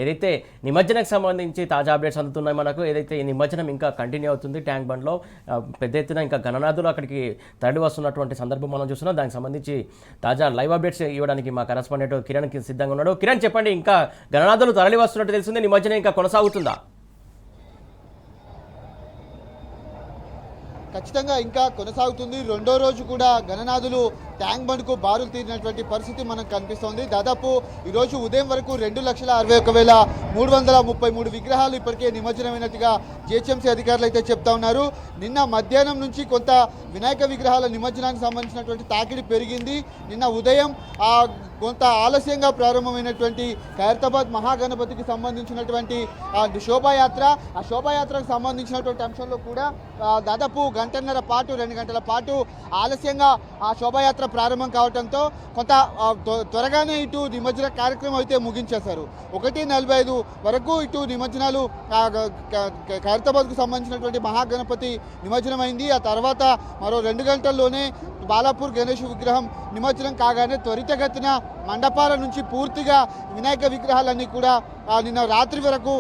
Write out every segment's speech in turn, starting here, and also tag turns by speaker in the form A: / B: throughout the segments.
A: ఏదైతే నిమజ్జనకు సంబంధించి తాజా అప్డేట్స్ అందుతున్నాయి మనకు. ఏదైతే ఈ నిమజ్జనం ఇంకా కంటిన్యూ అవుతుంది ట్యాంక్ బండ్లో పెద్ద ఎత్తున ఇంకా గణనాథులు అక్కడికి తరలి వస్తున్నటువంటి సందర్భం మనం చూస్తున్నాం. దానికి సంబంధించి తాజా లైవ్ అప్డేట్స్ ఇవ్వడానికి మా కరెస్పాండెంట్ కిరణ్ సిద్ధంగా ఉన్నాడు. కిరణ్, చెప్పండి, ఇంకా గణనాథులు తరలి వస్తున్నట్టు తెలిసింది, నిమజ్జనం ఇంకా కొనసాగుతుందా?
B: ఖచ్చితంగా ఇంకా కొనసాగుతుంది. రెండో రోజు కూడా గణనాథులు ట్యాంక్ బండ్కు బారులు తీరినటువంటి పరిస్థితి మనకు కనిపిస్తోంది. దాదాపు ఈరోజు ఉదయం వరకు 2,61,333 విగ్రహాలు ఇప్పటికే నిమజ్జనమైనట్టుగా జిహెచ్ఎంసీ అధికారులు అయితే చెప్తా ఉన్నారు. నిన్న మధ్యాహ్నం నుంచి కొంత వినాయక విగ్రహాల నిమజ్జనానికి సంబంధించినటువంటి తాకిడి పెరిగింది. నిన్న ఉదయం కొంత ఆలస్యంగా ప్రారంభమైనటువంటి ఖైరతాబాద్ మహాగణపతికి సంబంధించినటువంటి శోభాయాత్ర, ఆ శోభాయాత్రకు సంబంధించినటువంటి అంశంలో కూడా దాదాపు గంటన్నర పాటు 2 గంటల పాటు ఆలస్యంగా ఆ శోభాయాత్ర ప్రారంభం కావడంతో కొంత త్వరగానే ఇటు నిమజ్జన కార్యక్రమం అయితే ముగించేశారు. 1:45 వరకు ఇటు నిమజ్జనాలు ఖైరతాబాద్కు సంబంధించినటువంటి మహాగణపతి నిమజ్జనమైంది. ఆ తర్వాత మరో 2 గంటల్లోనే బాలాపూర్ గణేష్ విగ్రహం నిమజ్జనం కాగానే త్వరితగతిన మండపాల నుంచి పూర్తిగా వినాయక విగ్రహాలన్నీ కూడా నిన్న రాత్రి వరకు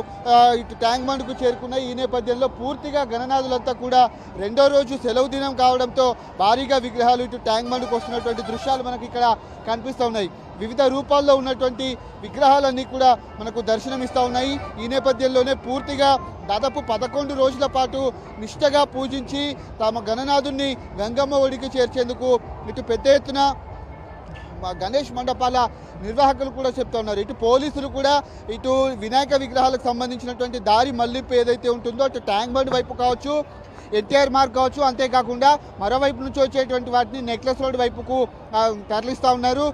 B: ఇటు ట్యాంక్ బండ్కు చేరుకున్నాయి. ఈ నేపథ్యంలో పూర్తిగా గణనాథులంతా కూడా రెండో రోజు సెలవు దినం కావడంతో భారీగా విగ్రహాలు ఇటు ట్యాంక్ బండ్కు వస్తున్నటువంటి దృశ్యాలు మనకి ఇక్కడ కనిపిస్తూ ఉన్నాయి. వివిధ రూపాల్లో ఉన్నటువంటి విగ్రహాలన్నీ కూడా మనకు దర్శనమిస్తూ ఉన్నాయి. ఈ నేపథ్యంలోనే పూర్తిగా దాదాపు 11 రోజుల పాటు నిష్ఠగా పూజించి తమ గణనాథుని గంగమ్మ ఒడికి చేర్చేందుకు ఇటు పెద్ద ఎత్తున గణేష్ మండపాల నిర్వాహకులు కూడా చెప్తా ఉన్నారు. ఇటు పోలీసులు కూడా ఇటు వినాయక విగ్రహాలకు సంబంధించినటువంటి దారి మళ్లింపు ఏదైతే ఉంటుందో అటు ట్యాంక్ బండ్ వైపు కావచ్చు, ఎన్టీఆర్ మార్గ్ కావచ్చు, అంతేకాకుండా మరోవైపు నుంచి వచ్చేటువంటి వాటిని నెక్లెస్ రోడ్ వైపుకు తరలిస్తూ ఉన్నారు.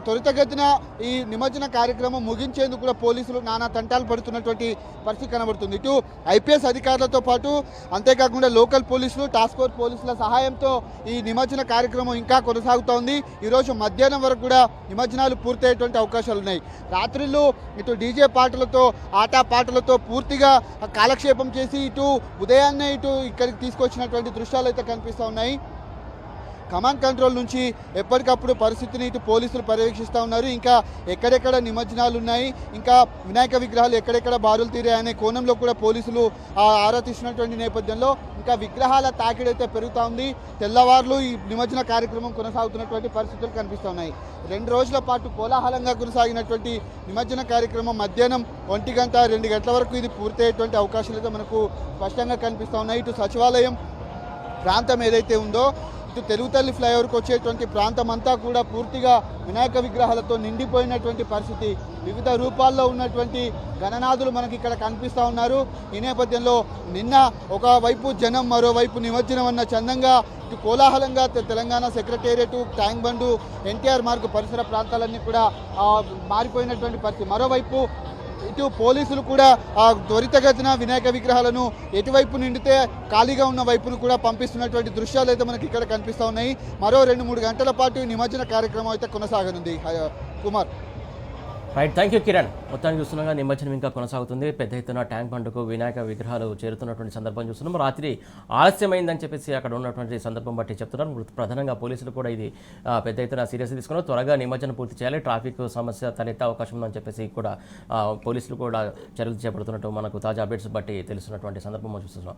B: త్వరితగతిన ఈ నిమజ్జన కార్యక్రమం ముగించేందుకు కూడా పోలీసులు నానా తంటాలు పడుతున్నటువంటి పరిస్థితి కనబడుతుంది. ఇటు ఐపీఎస్ అధికారులతో పాటు అంతేకాకుండా లోకల్ పోలీసులు, టాస్క్ ఫోర్స్ పోలీసుల సహాయంతో ఈ నిమజ్జన కార్యక్రమం ఇంకా కొనసాగుతోంది. ఈరోజు మధ్యాహ్నం వరకు కూడా నిమజ్జనాలు పూర్తయ్యేటువంటి అవకాశాలు ఉన్నాయి. రాత్రిళ్ళు ఇటు డీజే పాటలతో, ఆట పాటలతో పూర్తిగా కాలక్షేపం చేసి ఇటు ఉదయాన్నే ఇటు ఇక్కడికి తీసుకొచ్చినటువంటి దృశ్యాలు అయితే కనిపిస్తూ ఉన్నాయి. కమాండ్ కంట్రోల్ నుంచి ఎప్పటికప్పుడు పరిస్థితిని ఇటు పోలీసులు పర్యవేక్షిస్తూ ఉన్నారు. ఇంకా ఎక్కడెక్కడ నిమజ్జనాలు ఉన్నాయి, ఇంకా వినాయక విగ్రహాలు ఎక్కడెక్కడ బారులు తీరాయనే కోణంలో కూడా పోలీసులు ఆరా తీస్తున్నటువంటి నేపథ్యంలో ఇంకా విగ్రహాల తాకిడైతే పెరుగుతూ ఉంది. తెల్లవారులు ఈ నిమజ్జన కార్యక్రమం కొనసాగుతున్నటువంటి పరిస్థితులు కనిపిస్తూ ఉన్నాయి. 2 రోజుల పాటు కోలాహలంగా కొనసాగినటువంటి నిమజ్జన కార్యక్రమం మధ్యాహ్నం 1 గంట 2 గంటల వరకు ఇది పూర్తయ్యేటువంటి అవకాశాలు అయితే మనకు స్పష్టంగా కనిపిస్తూ ఉన్నాయి. ఇటు సచివాలయం ప్రాంతం ఏదైతే ఉందో, ఇటు తెలుగుతల్లి ఫ్లైఓవర్కి వచ్చేటువంటి ప్రాంతం అంతా కూడా పూర్తిగా వినాయక విగ్రహాలతో నిండిపోయినటువంటి పరిస్థితి. వివిధ రూపాల్లో ఉన్నటువంటి గణనాథులు మనకి ఇక్కడ కనిపిస్తూ ఉన్నారు. ఈ నేపథ్యంలో నిన్న ఒకవైపు జనం, మరోవైపు నిమజ్జనం అన్న చందంగా ఇటు కోలాహలంగా తెలంగాణ సెక్రటేరియట్, ట్యాంక్ బండు, ఎన్టీఆర్ మార్గ్ పరిసర ప్రాంతాలన్నీ కూడా మారిపోయినటువంటి పరిస్థితి. మరోవైపు ఇటు పోలీసులు కూడా త్వరితగతిన వినాయక విగ్రహాలను ఎటువైపు నిండితే ఖాళీగా ఉన్న వైపును కూడా పంపిస్తున్నటువంటి దృశ్యాలు అయితే మనకి ఇక్కడ కనిపిస్తూ ఉన్నాయి. మరో 2-3 గంటల పాటు నిమజ్జన కార్యక్రమం అయితే కొనసాగనుంది. Kumar,
A: right, thank you Kiran. మొత్తాన్ని చూస్తున్నాగా నిమజ్జనం ఇంకా కొనసాగుతుంది. పెద్ద ఎత్తున ట్యాంక్ బండ్కు వినాయక విగ్రహాలు చేరుతున్నటువంటి సందర్భం చూస్తున్నాం. రాత్రి ఆలస్యమైందని చెప్పేసి అక్కడ ఉన్నటువంటి సందర్భం బట్టి చెప్తున్నారు. ప్రధానంగా పోలీసులు కూడా ఇది పెద్ద ఎత్తున సీరియస్గా తీసుకున్నారు. త్వరగా నిమజ్జనం పూర్తి చేయాలి, ట్రాఫిక్ సమస్య తలెత్తే అవకాశం ఉందని చెప్పేసి కూడా పోలీసులు కూడా చర్యలు చేపడుతున్నట్టు మనకు తాజా అప్డేట్స్ బట్టి తెలుస్తున్నటువంటి సందర్భం చూస్తున్నాం.